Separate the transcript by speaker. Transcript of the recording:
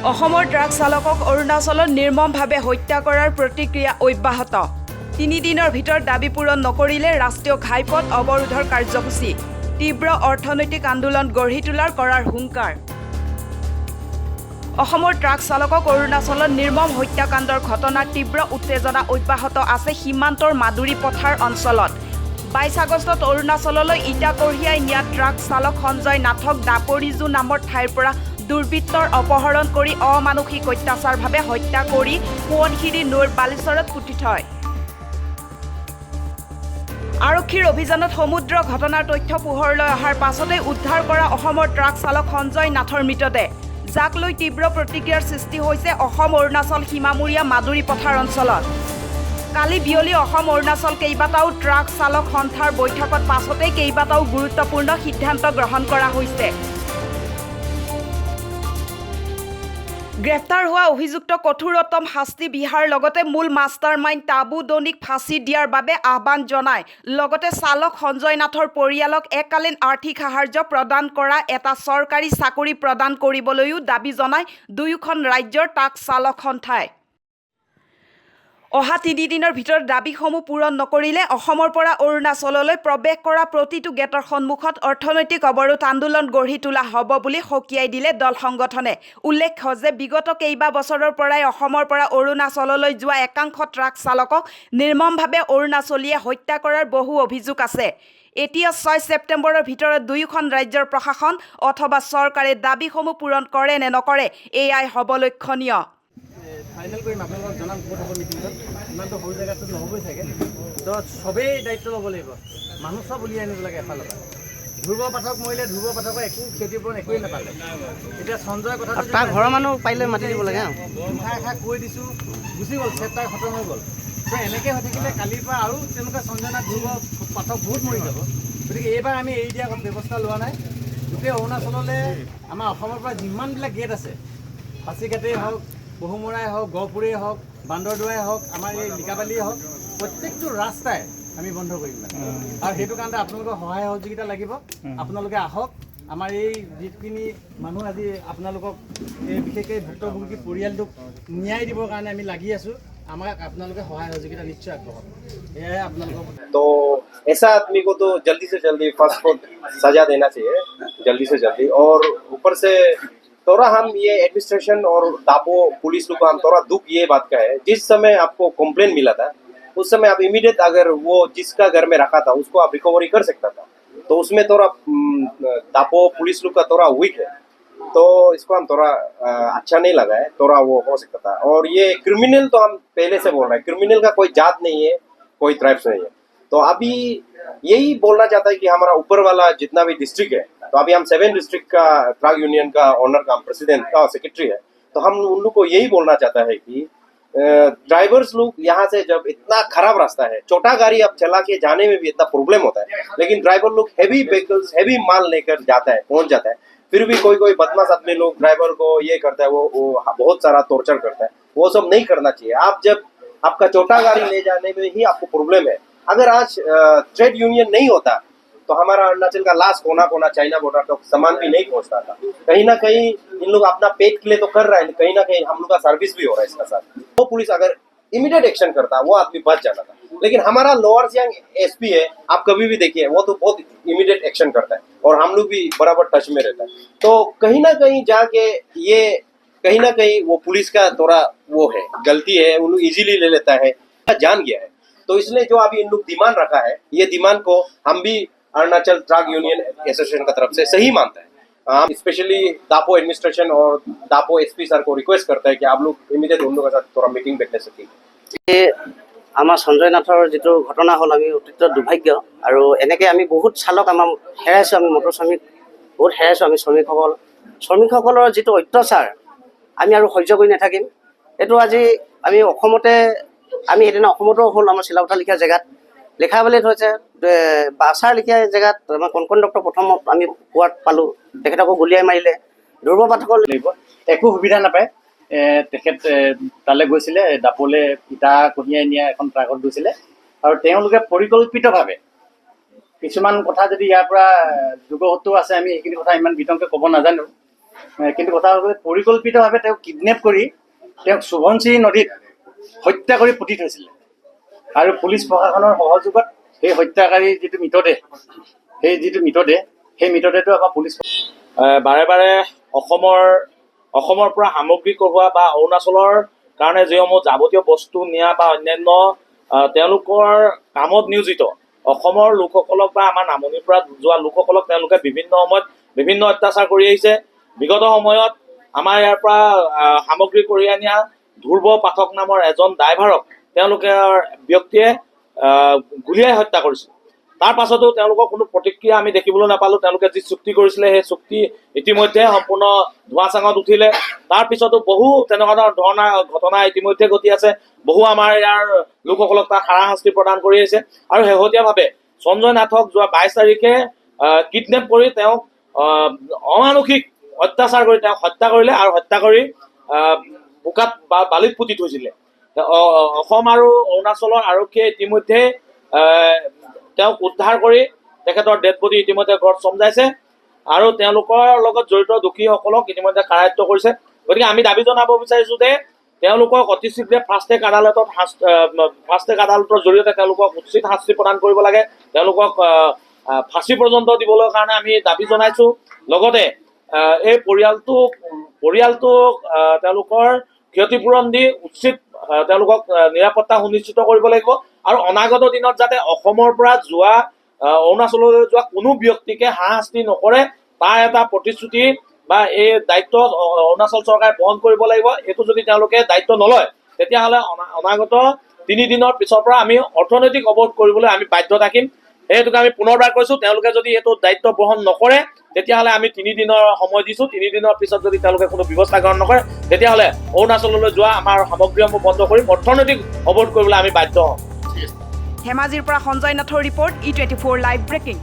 Speaker 1: অসমৰ ট্ৰাক চালকক অৰুণাচলত নিৰ্মমভাৱে হত্যা কৰাৰ প্ৰতিক্ৰিয়া অব্যাহত। 3 দিনৰ ভিতৰত দাবী পূৰণ নকৰিলে ৰাষ্ট্ৰীয় ঘাইপথ অৱৰোধৰ কাৰ্যসূচী। তীব্ৰ অৰ্থনৈতিক আন্দোলন গঢ়ি তোলাৰ কৰাৰ হুংকাৰ। অসমৰ ট্ৰাক চালকক অৰুণাচলত নিৰ্মম হত্যাকাণ্ডৰ ঘটনাৰ তীব্ৰ উত্তেজনা অব্যাহত আছে সীমান্তৰ মাদুৰী পথাৰ অঞ্চলত। 22 আগষ্টত অৰুণাচললৈ ইটা কঢ়িয়াই নিয়া ট্ৰাক চালক সঞ্জয় নাথক দাপৰিজু নামৰ ঠাইৰ পৰা দুৰ্বৃত্তৰ অপহৰণ কৰি অমানসিক অত্যাচাৰভাৱে হত্যা কৰি সোৱণশিৰি নৈৰ বালিচৰত পুতি থয়। আৰক্ষীৰ অভিযানত সমুদ্ৰ ঘটনাৰ তথ্য পোহৰলৈ অহাৰ পাছতে উদ্ধাৰ কৰা অসমৰ ট্ৰাক চালক সঞ্জয় নাথৰ মৃতদেহ, যাক লৈ তীব্ৰ প্ৰতিক্ৰিয়াৰ সৃষ্টি হৈছে অসম অৰুণাচল সীমামূৰীয়া মাদুৰী পথাৰ অঞ্চলত। কালি বিয়লি অসম অৰুণাচল কেইবাটাও ট্ৰাক চালক সন্থাৰ বৈঠকত পাছতেই কেইবাটাও গুৰুত্বপূৰ্ণ সিদ্ধান্ত গ্ৰহণ কৰা হৈছে। গ্ৰেপ্তাৰ হোৱা অভিযুক্ত কঠোৰতম শাস্তি বিহাৰ লগতে মূল মাষ্টাৰ মাইণ্ড টাবু দনিক ফাঁচি দিয়াৰ বাবে আহ্বান জনায়। লগতে চালক সঞ্জয় নাথৰ পৰিয়ালক এককালীন আৰ্থিক সাহায্য প্ৰদান কৰা এটা চৰকাৰী চাকৰি প্ৰদান কৰিবলৈও দাবী জনায় দুয়োখন ৰাজ্যৰ ট্ৰাক চালক সন্থাই। অহা 3 দিনৰ ভিতৰত দাবীসমূহ পূৰণ নকৰিলে অসমৰ পৰা অৰুণাচললৈ প্ৰৱেশ কৰা প্ৰতিটো গেটৰ সন্মুখত অৰ্থনৈতিক অৱৰোধ আন্দোলন গঢ়ি তোলা হ'ব বুলি সকীয়াই দিলে দল সংগঠনে। উল্লেখ্য যে বিগত কেইবা বছৰৰ পৰাই অসমৰ পৰা অৰুণাচললৈ যোৱা একাংশ ট্ৰাক চালকক নিৰ্মমভাৱে অৰুণাচলীয়ে হত্যা কৰাৰ বহু অভিযোগ আছে। এতিয়া 6 ছেপ্টেম্বৰৰ ভিতৰত দুয়োখন ৰাজ্যৰ প্ৰশাসন অথবা চৰকাৰে দাবীসমূহ পূৰণ কৰে নে নকৰে এয়াই হ'ব লক্ষণীয়।
Speaker 2: ফাইনেল কৰিম আপোনালোকক জনাম ক'ত হ'ব মিটিংখন। ইমানটো সৰু জেগাটো নহ'বই চাগে, তো চবেই দায়িত্ব ল'ব লাগিব। মানুহ চব উলিয়াই আনিব লাগে এফালৰ পৰা। ধ্ৰুৱ পাঠক মৰিলে ধ্ৰুৱ পাঠকৰ একো ক্ষতিপূৰণ একোৱেই নাপালে। এতিয়া সঞ্জয় কথা তাৰ ঘৰৰ মানুহ পাৰিলে মাতি দিব লাগে। এষাৰ কৈ দিছোঁ, গুচি গ'ল, চেপ্টাৰ খতম হৈ গ'ল। তো এনেকৈ হৈ থাকিলে কালিৰ পৰা আৰু তেনেকুৱা সঞ্জয় নাথ ধ্ৰুৱ পাঠক বহুত মৰি যাব। গতিকে এইবাৰ আমি এৰি দিয়া ব্যৱস্থা লোৱা নাই। গোটেই অৰুণাচললৈ আমাৰ অসমৰ পৰা যিমানবিলাক গেট আছে, পাচিঘাটেই হওক, বহুমৰাই হওক, গহপুৰেই হওক, বান্দৰদোৱাই হওক, আমাৰ এই লিকাবালিয়ে হওক, প্ৰত্যেকটো ৰাস্তাই আমি বন্ধ কৰিম মানে। আৰু সেইটো কাৰণতে আপোনালোকৰ সহায় সহযোগিতা লাগিব। আপোনালোকে আহক। আমাৰ এই যিখিনি মানুহ আজি আপোনালোকক এই বিশেষকৈ ভুক্তভোগী পৰিয়ালটোক ন্যায় দিবৰ কাৰণে আমি লাগি আছোঁ। আমাক আপোনালোকে সহায় সহযোগিতা নিশ্চয় আগবঢ়াব। এয়াই আপোনালোকৰ।
Speaker 3: तो ऐसा आदमी को तो जल्दी से जल्दी फास्ट को सजा देना चाहिए, जल्दी से जल्दी। और ऊपर से थोड़ा हम ये एडमिनिस्ट्रेशन और दापो पुलिस लोग का हम थोड़ा दुख ये बात का है, जिस समय आपको कंप्लेन मिला था उस समय आप इमीडिएट अगर वो जिसका घर में रखा था उसको आप रिकवरी कर सकता था। तो उसमें थोड़ा दापो पुलिस लोग का थोड़ा वीक है, तो इसको हम थोड़ा अच्छा नहीं लगा है, थोड़ा वो हो सकता था। और ये क्रिमिनल तो हम पहले से बोल रहे हैं, क्रिमिनल का कोई जात नहीं है, कोई ट्राइब्स नहीं है। तो अभी यही बोलना चाहता है कि हमारा ऊपर वाला जितना भी डिस्ट्रिक्ट है, तो अभी हम 7 डिस्ट्रिक्ट का ट्रक यूनियन का ऑनर का प्रेसिडेंट का सेक्रेटरी है, तो हम उन लोग को यही बोलना चाहता है कि ड्राइवर्स लोग यहाँ से जब इतना खराब रास्ता है, छोटा गाड़ी अब चला के जाने में भी इतना प्रॉब्लम होता है, लेकिन ड्राइवर लोग हैवी व्हीकल्स हैवी माल लेकर जाता है, पहुंच जाता है, फिर भी कोई बदमाश आदमी लोग ड्राइवर को ये करता है, वो बहुत सारा टॉर्चर करता है। वो सब नहीं करना चाहिए। आप जब आपका छोटा गाड़ी ले जाने में ही आपको प्रॉब्लम है, अगर आज ट्रेड यूनियन नहीं होता तो हमारा अरुणाचल का लास्ट कोना कोना चाइना बॉर्डर तक सामान भी नहीं पहुंचता था। कहीं ना कहीं इन लोग अपना पेट के लिए तो कर रहा है, कहीं ना कहीं हम लोग का सर्विस भी हो रहा है इसका साथ। वो पुलिस अगर इमीडिएट एक्शन करता वो आदमी बच जाता था। लेकिन हमारा लोअर सियांग एसपी है, आप कभी भी देखिए, वो तो बहुत इमीडिएट एक्शन करता है और हम लोग भी बराबर टच में रहता है। तो कहीं ना कहीं जाके ये कहीं ना कहीं वो पुलिस का थोड़ा वो है, गलती है, उन लोग इजीली ले लेता है, जान गया है। तो इसलिए जो अभी इन लोग डिमांड रखा है, ये डिमांड को हम भी अरुणाचल ट्रक यूनियन एसोसिएशन की तरफ से सही मानते हैं। हम स्पेशली दापो एडमिनिस्ट्रेशन और दापो एसपी सर को रिक्वेस्ट करते हैं कि आप लोग इमीडिएट उन लोगों के साथ थोड़ा मीटिंग बैठने से ठीक है।
Speaker 4: আমাৰ সঞ্জয় নাথৰ যিটো ঘটনা হ'ল, আমি অতীত দুৰ্ভাগ্য। আৰু এনেকৈ আমি বহুত চালক আমাৰ হেৰাইছোঁ, আমি মটৰ শ্ৰমিক বহুত হেৰাইছোঁ। আমি শ্ৰমিকসকলৰ যিটো অত্যাচাৰ আমি আৰু সহ্য কৰি নাথাকিম। এইটো আজি আমি অসমতে, আমি সেইদিনা অসমতো হ'ল, আমাৰ চিলাপথাৰ লিখা জেগাত লিখা বুলি থৈছে, বাছাৰ লিখা জেগাত আমাৰ কণ ডক্টৰ প্ৰথম আমি পোৱাত পালোঁ, তেখেতকো গুলিয়াই মাৰিলে। ধ্ৰুৱ পাঠকৰ
Speaker 2: লাগিব, একো সুবিধা নাপায়। তেখেত তালৈ গৈছিলে, দাপোলে ইটা কঢ়িয়াই নিয়া এখন ট্ৰাকত গৈছিলে, আৰু তেওঁলোকে পৰিকল্পিতভাৱে কিছুমান কথা যদি ইয়াৰ পৰা যোগসূত্ৰ আছে, আমি সেইখিনি কথা ইমান বিতংকৈ ক'ব নাজানো, কিন্তু কথা হ'ল পৰিকল্পিতভাৱে তেওঁক কিডনেপ কৰি তেওঁক সোৱণশিৰি নদীত হত্যা কৰি পুতি থৈছিলে আৰু পুলিচ প্ৰশাসনৰ সহযোগত সেই হত্যাকাৰীৰ যিটো মৃতদেহ সেই মৃতদেহটো আমাৰ পুলিচ
Speaker 5: বাৰে বাৰে অসমৰ পৰা সামগ্ৰী কঢ়োৱা বা অৰুণাচলৰ কাৰণে যিসমূহ যাৱতীয় বস্তু নিয়া বা অন্যান্য তেওঁলোকৰ কামত নিয়োজিত অসমৰ লোকসকলক বা আমাৰ নামনিৰ পৰা যোৱা লোকসকলক তেওঁলোকে বিভিন্ন সময়ত বিভিন্ন অত্যাচাৰ কৰি আহিছে। বিগত সময়ত আমাৰ ইয়াৰ পৰা সামগ্ৰী কঢ়িয়াই নিয়া ধ্ৰুৱ পাঠক নামৰ এজন ড্ৰাইভাৰক তেওঁলোকে ব্যক্তিয়ে গুলীয়াই হত্যা কৰিছিল। তাৰ পাছতো তেওঁলোকৰ কোনো প্ৰতিক্ৰিয়া আমি দেখিবলৈ নাপালোঁ। তেওঁলোকে যি চুক্তি কৰিছিলে সেই চুক্তি ইতিমধ্যে সম্পূৰ্ণ ধোঁৱাচাঙত উঠিলে। তাৰ পিছতো বহু তেনেকুৱা ধৰণৰ ঘটনা ইতিমধ্যে ঘটি আছে। বহু আমাৰ ইয়াৰ লোকসকলক তাত হাৰাশাস্তি প্ৰদান কৰি আহিছে আৰু শেহতীয়াভাৱে সঞ্জয় নাথক যোৱা 22 তাৰিখে কিডনেপ কৰি তেওঁক অমানসিক অত্যাচাৰ কৰি তেওঁক হত্যা কৰিলে আৰু হত্যা কৰি বোকাত বা বালিত পুতি থৈছিলে। অসম আৰু অৰুণাচলৰ আৰক্ষীয়ে ইতিমধ্যে তেওঁক উদ্ধাৰ কৰি তেখেতৰ ডেড বডি ইতিমধ্যে ঘৰত চমজাইছে আৰু তেওঁলোকৰ লগত জড়িত দোষীসকলক ইতিমধ্যে কাৰায়ত্ব কৰিছে। গতিকে আমি দাবী জনাব বিচাৰিছোঁ যে তেওঁলোকক অতি শীঘ্ৰে ফাষ্ট ট্ৰেক আদালতৰ জৰিয়তে তেওঁলোকক উচিত শাস্তি প্ৰদান কৰিব লাগে। তেওঁলোকক ফাঁচী পৰ্যন্ত দিবলৈ কাৰণে আমি দাবী জনাইছোঁ। লগতে এই পৰিয়ালটোক তেওঁলোকৰ ক্ষতিপূৰণ দি উচিত তেওঁলোকক নিৰাপত্তা সুনিশ্চিত কৰিব লাগিব আৰু অনাগত দিনত যাতে অসমৰ পৰা যোৱা অৰুণাচললৈ যোৱা কোনো ব্যক্তিকে হাৰাশাস্তি নকৰে তাৰ এটা প্ৰতিশ্ৰুতি বা এই দায়িত্ব অৰুণাচল চৰকাৰে বহন কৰিব লাগিব। এইটো যদি তেওঁলোকে দায়িত্ব নলয় তেতিয়াহ'লে অনাগত 3 দিনৰ পিছৰ পৰা আমি অৰ্থনৈতিক অৱৰোধ কৰিবলৈ আমি বাধ্য থাকিম। সেইটোকে আমি পুনৰবাৰ কৈছোঁ, তেওঁলোকে যদি এইটো দায়িত্ব গ্ৰহণ নকৰে তেতিয়াহ'লে আমি 3 দিনৰ সময় দিছোঁ। 3 দিনৰ পিছত যদি তেওঁলোকে কোনো ব্যৱস্থা গ্ৰহণ নকৰে তেতিয়াহ'লে অৰুণাচললৈ যোৱা আমাৰ সামগ্ৰীসমূহ বন্ধ কৰিম, অৰ্থনৈতিক অৱৰোধ কৰিবলৈ আমি বাধ্য হ'ম।
Speaker 1: ধেমাজিৰ পৰা সঞ্জয় নাথৰ ৰিপৰ্ট E24 লাইভ ব্ৰেকিং।